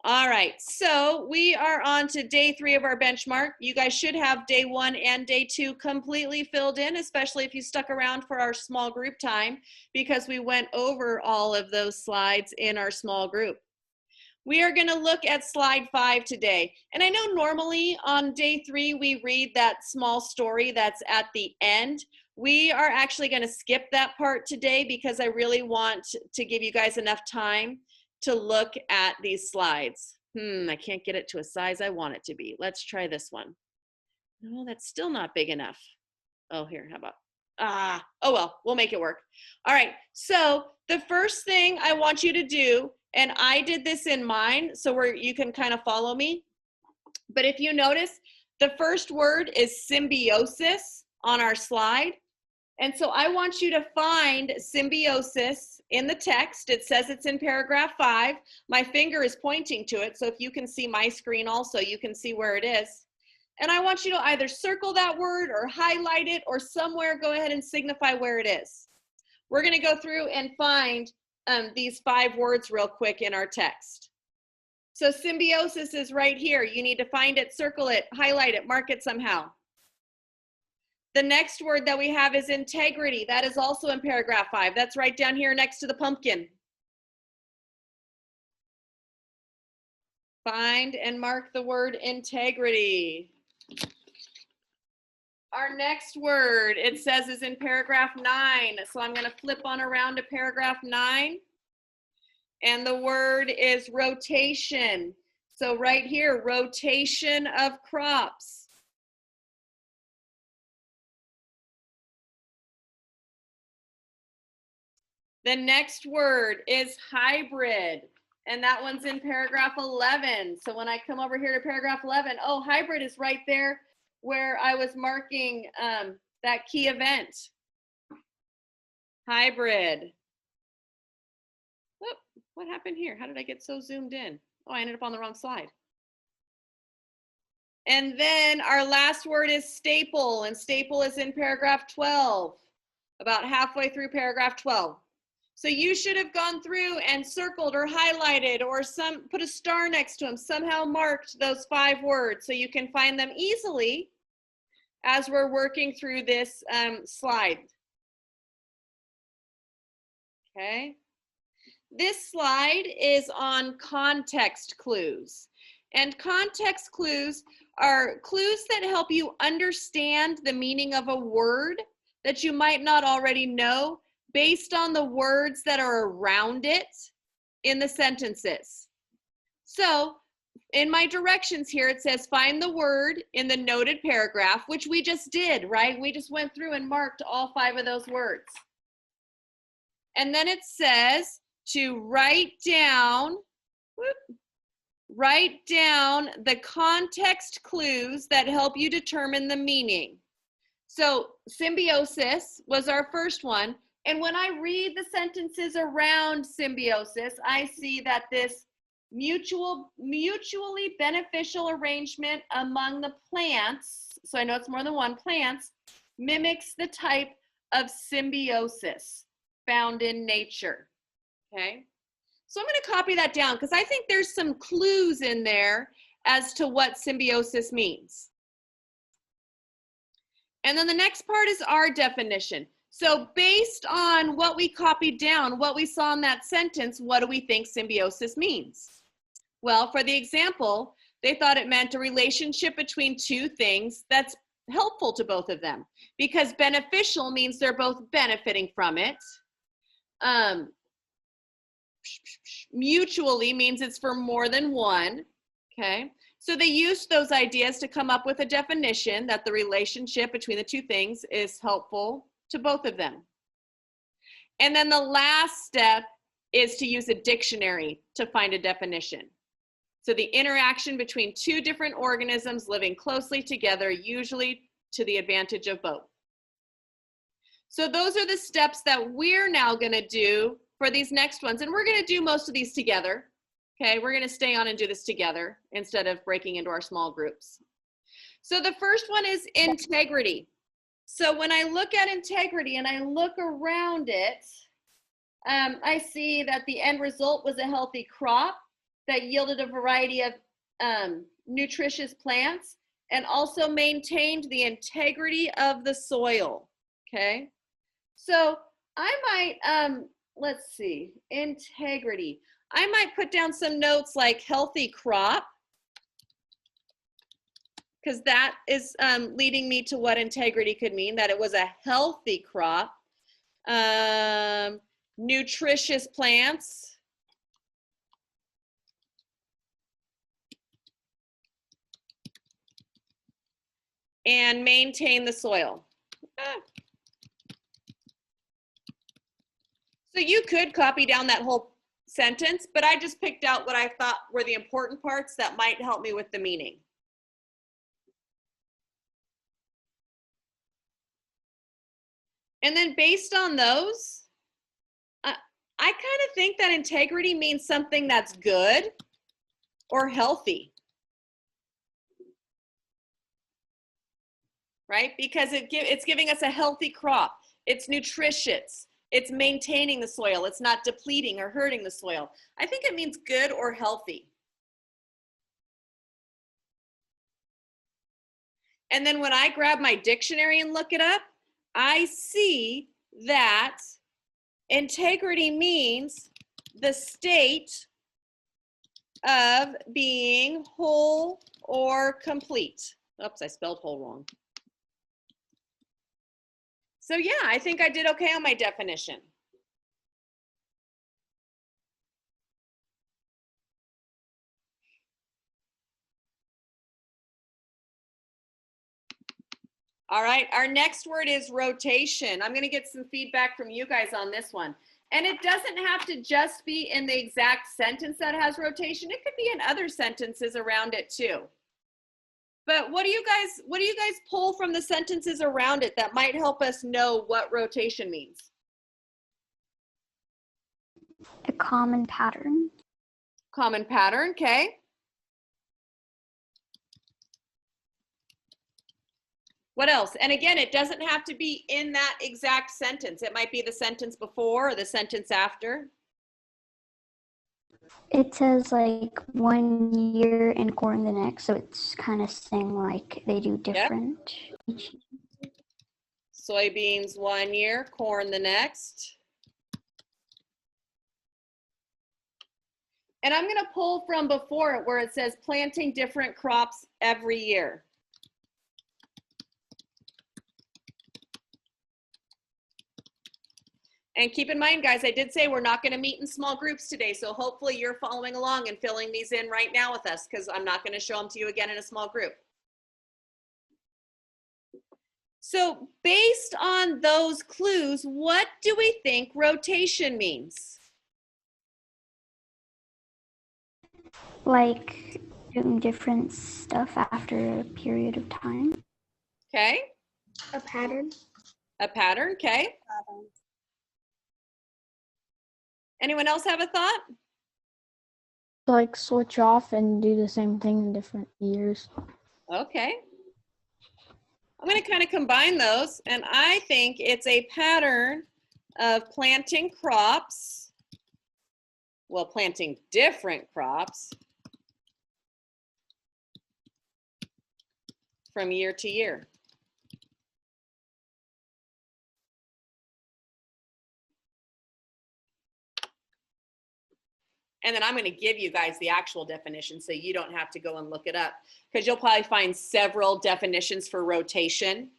All right, so we are on to day 3 of our benchmark. You guys should have day 1 and day 2 completely filled in, especially if you stuck around for our small group time, because we went over all of those slides in our small group. We are going to look at slide 5 today. And I know normally on day 3 we read that small story that's at the end. We are actually going to skip that part today because I really want to give you guys enough time to look at these slides. I can't get it to a size I want it to be. Let's try this one. No, that's still not big enough. Oh, here, how about? Oh well, we'll make it work. All right, so the first thing I want you to do, and I did this in mine, so you can kind of follow me. But if you notice, the first word is symbiosis on our slide. And so I want you to find symbiosis in the text. It says it's in paragraph 5. My finger is pointing to it, so if you can see my screen also, you can see where it is. And I want you to either circle that word or highlight it or somewhere go ahead and signify where it is. We're going to go through and find these 5 words real quick in our text. So symbiosis is right here. You need to find it, circle it, highlight it, mark it somehow. The next word that we have is integrity. That is also in paragraph 5. That's right down here next to the pumpkin. Find and mark the word integrity. Our next word, it says, is in paragraph 9. So I'm going to flip on around to paragraph 9. And the word is rotation. So right here, rotation of crops. The next word is hybrid, and that one's in paragraph 11. So when I come over here to paragraph 11, oh, hybrid is right there where I was marking that key event. Hybrid. Whoop, what happened here? How did I get so zoomed in? Oh, I ended up on the wrong slide. And then our last word is staple, and staple is in paragraph 12, about halfway through paragraph 12. So you should have gone through and circled or highlighted or put a star next to them, somehow marked those 5 words so you can find them easily as we're working through this slide. Okay. This slide is on context clues. And context clues are clues that help you understand the meaning of a word that you might not already know, based on the words that are around it in the sentences. So in my directions here, it says find the word in the noted paragraph, which we just did, right? We just went through and marked all 5 of those words. And then it says to write down the context clues that help you determine the meaning. So symbiosis was our first one. And when I read the sentences around symbiosis, I see that this mutually beneficial arrangement among the plants, so I know it's more than one, plants, mimics the type of symbiosis found in nature, okay? So I'm going to copy that down because I think there's some clues in there as to what symbiosis means. And then the next part is our definition. So based on what we copied down, what we saw in that sentence, what do we think symbiosis means? Well, for the example, they thought it meant a relationship between 2 things that's helpful to both of them, because beneficial means they're both benefiting from it. Mutually means it's for more than one, okay? So they used those ideas to come up with a definition that the relationship between the 2 things is helpful to both of them. And then the last step is to use a dictionary to find a definition. So the interaction between 2 different organisms living closely together, usually to the advantage of both. So those are the steps that we're now going to do for these next ones. And we're going to do most of these together. Okay, we're going to stay on and do this together instead of breaking into our small groups. So the first one is integrity. So when I look at integrity and I look around it, I see that the end result was a healthy crop. that yielded a variety of nutritious plants and also maintained the integrity of the soil. Okay, so I might, let's see, integrity. I might put down some notes like healthy crop, because that is leading me to what integrity could mean, that it was a healthy crop. Nutritious plants. And maintain the soil. So you could copy down that whole sentence, but I just picked out what I thought were the important parts that might help me with the meaning. And then based on those, I kind of think that integrity means something that's good or healthy. Right? Because it's giving us a healthy crop. It's nutritious. It's maintaining the soil. It's not depleting or hurting the soil. I think it means good or healthy. And then when I grab my dictionary and look it up, I see that integrity means the state of being whole or complete. Oops, I spelled whole wrong. So yeah, I think I did okay on my definition. All right, our next word is rotation. I'm gonna get some feedback from you guys on this one. And it doesn't have to just be in the exact sentence that has rotation. It could be in other sentences around it too. But what do you guys pull from the sentences around it that might help us know what rotation means? A common pattern. Common pattern, okay. What else? And again, it doesn't have to be in that exact sentence. It might be the sentence before or the sentence after. It says like 1 year and corn the next, so it's kind of saying like they do different. Yep. Soybeans 1 year, corn the next. And I'm gonna pull from before it where it says planting different crops every year. And keep in mind, guys, I did say we're not going to meet in small groups today, so hopefully you're following along and filling these in right now with us, because I'm not going to show them to you again in a small group. So based on those clues, what do we think rotation means? Like doing different stuff after a period of time. Okay. A pattern. A pattern, okay. Anyone else have a thought? Like switch off and do the same thing in different years. Okay. I'm going to kind of combine those, and I think it's a pattern of planting crops, well, planting different crops from year to year. And then I'm going to give you guys the actual definition so you don't have to go and look it up, because you'll probably find several definitions for rotation.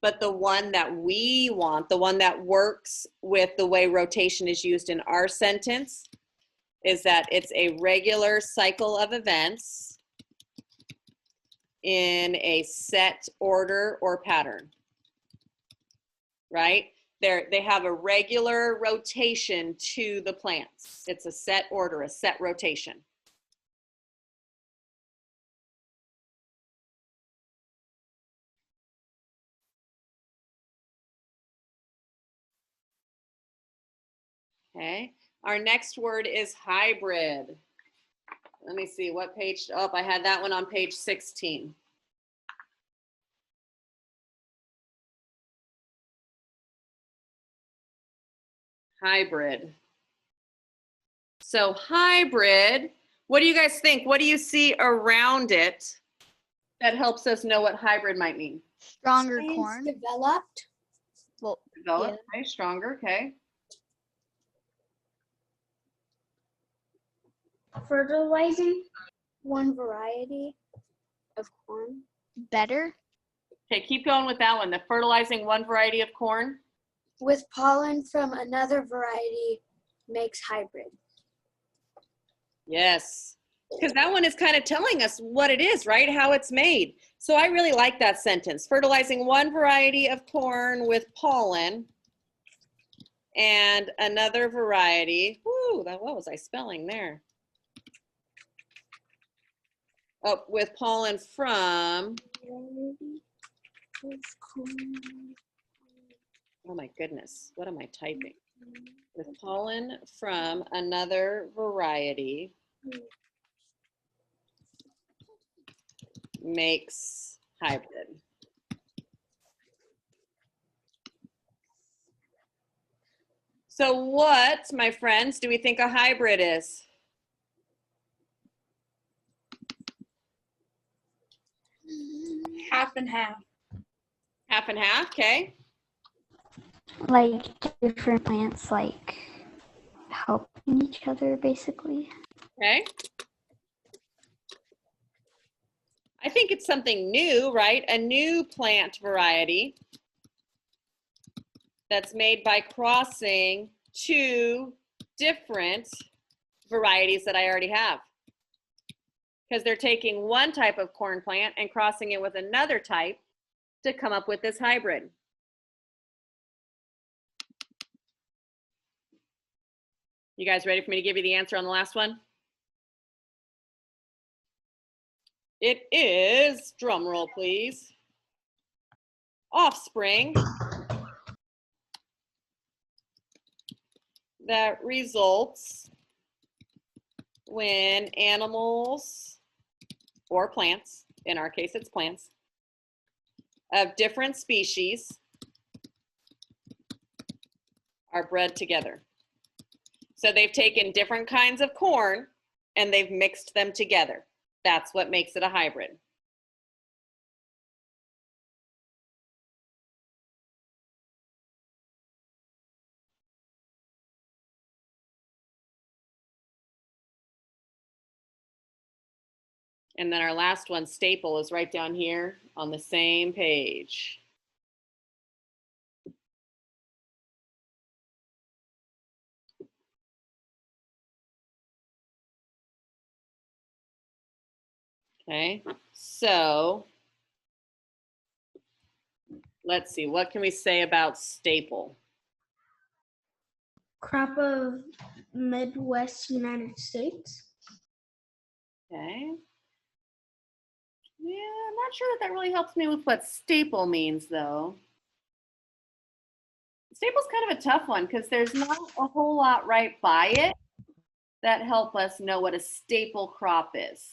But the one that we want, the one that works with the way rotation is used in our sentence, is that it's a regular cycle of events in a set order or pattern, right? They have a regular rotation to the plants. It's a set order, a set rotation. Okay, our next word is hybrid. Let me see what page, oh, I had that one on page 16. Hybrid. So hybrid What do you guys think? What do you see around it that helps us know what hybrid might mean? Stronger Science corn. developed. Well, Develop, okay, stronger, okay. Fertilizing one variety of corn. better. Okay, keep going with that one. The fertilizing one variety of corn. With pollen from another variety makes hybrid. Yes, because that one is kind of telling us what it is, right? How it's made. So I really like that sentence. Fertilizing one variety of corn with pollen and another variety. Whoo, what was I spelling there? Oh, with pollen from, oh my goodness, what am I typing? With pollen from another variety makes hybrid. So what, my friends, do we think a hybrid is? Half and half. Half and half, okay. Like different plants like helping each other basically. Okay. I think it's something new, right? A new plant variety that's made by crossing two different varieties that I already have. Because they're taking one type of corn plant and crossing it with another type to come up with this hybrid. You guys ready for me to give you the answer on the last one? It is, drum roll please, offspring that results when animals or plants, in our case it's plants, of different species are bred together. So they've taken different kinds of corn and they've mixed them together. That's what makes it a hybrid. And then our last one, staple, is right down here on the same page. Okay, so let's see, what can we say about staple? Crop of Midwest United States. Okay. Yeah, I'm not sure that really helps me with what staple means though. Staple's kind of a tough one because there's not a whole lot right by it that help us know what a staple crop is.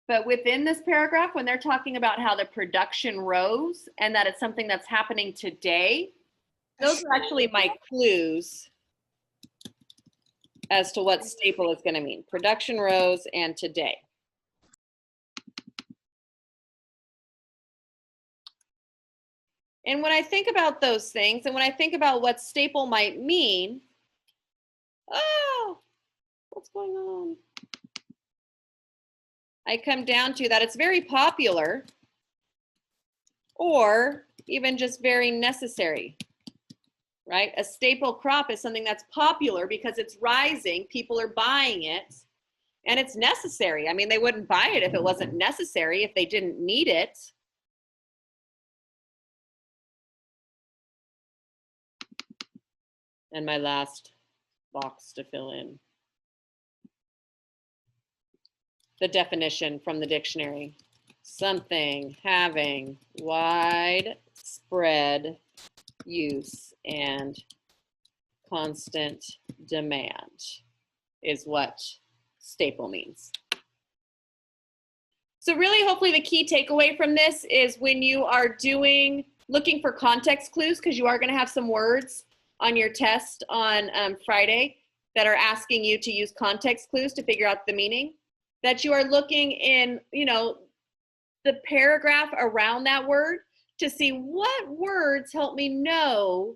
But within this paragraph, when they're talking about how the production rose and that it's something that's happening today, those are actually my clues as to what staple is going to mean. Production rose and today. And when I think about those things and when I think about what staple might mean, oh, what's going on? I come down to that it's very popular or even just very necessary, right? A staple crop is something that's popular because it's rising, people are buying it, and it's necessary. I mean, they wouldn't buy it if it wasn't necessary, if they didn't need it. And my last box to fill in. The definition from the dictionary. Something having widespread use and constant demand is what staple means. So really, hopefully the key takeaway from this is when you are looking for context clues, because you are going to have some words on your test on Friday, that are asking you to use context clues to figure out the meaning, that you are looking in, you know, the paragraph around that word to see what words help me know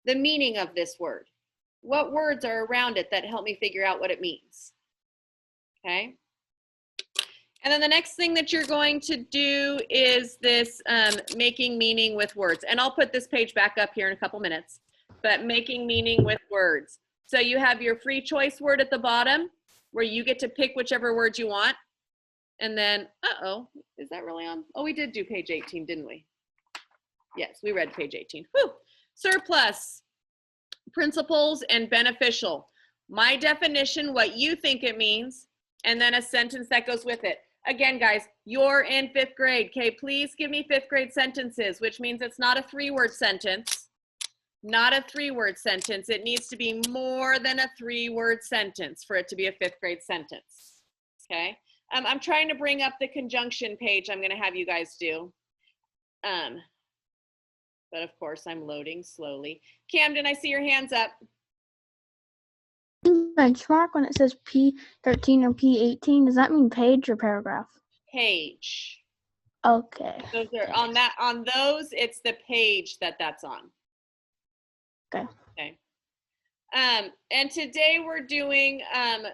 the meaning of this word. What words are around it that help me figure out what it means? Okay. And then the next thing that you're going to do is this making meaning with words. And I'll put this page back up here in a couple minutes, but making meaning with words. So you have your free choice word at the bottom where you get to pick whichever word you want. And then, uh-oh, is that really on? Oh, we did do page 18, didn't we? Yes, we read page 18. Whew. Surplus, principles, and beneficial. My definition, what you think it means, and then a sentence that goes with it. Again, guys, you're in 5th grade, okay? Please give me 5th grade sentences, which means it's not a 3-word sentence. Not a 3-word sentence. It needs to be more than a 3-word sentence for it to be a 5th grade sentence, okay? I'm trying to bring up the conjunction page I'm gonna have you guys do. But of course, I'm loading slowly. Camden, I see your hands up. Benchmark when it says P13 or P18, does that mean page or paragraph? Page. Okay. Those are on those, it's the page that's on. Okay. Okay. And today we're doing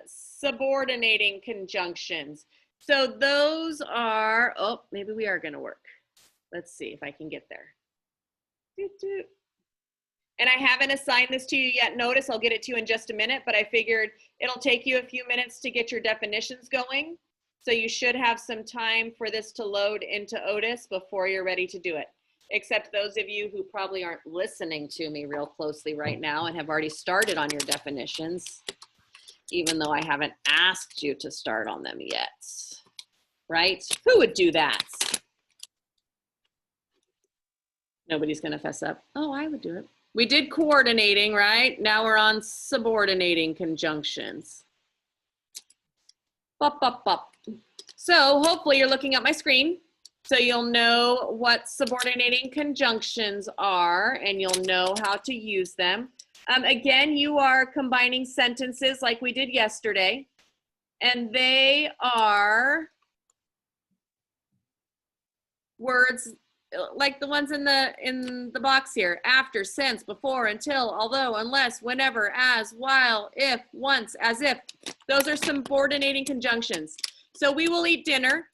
subordinating conjunctions. So those are, oh, maybe we are gonna work. Let's see if I can get there. And I haven't assigned this to you yet. Notice I'll get it to you in just a minute, but I figured it'll take you a few minutes to get your definitions going. So you should have some time for this to load into Otis before you're ready to do it. Except those of you who probably aren't listening to me real closely right now and have already started on your definitions, even though I haven't asked you to start on them yet, right? Who would do that? Nobody's gonna fess up. Oh, I would do it. We did coordinating, right? Now we're on subordinating conjunctions. Bop, bop, bop. So hopefully you're looking at my screen. So you'll know what subordinating conjunctions are and you'll know how to use them. Again, you are combining sentences like we did yesterday. And they are words like the ones in the box here: after, since, before, until, although, unless, whenever, as, while, if, once, as if. Those are subordinating conjunctions. So we will eat dinner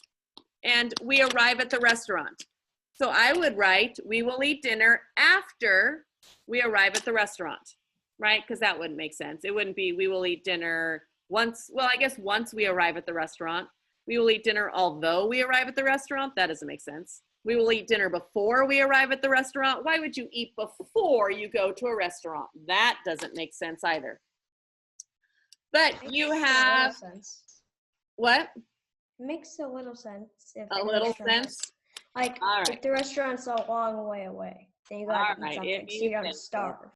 and we arrive at the restaurant. So I would write, we will eat dinner after we arrive at the restaurant, right? Because that wouldn't make sense. It wouldn't be, we will eat dinner once, well, I guess once we arrive at the restaurant. We will eat dinner although we arrive at the restaurant. That doesn't make sense. We will eat dinner before we arrive at the restaurant. Why would you eat before you go to a restaurant? That doesn't make sense either. But you have, what? It makes a little sense. If A little sense? Like, All right. if the restaurant's a long way away, then you gotta All eat right, something if so you you don't think so. starve.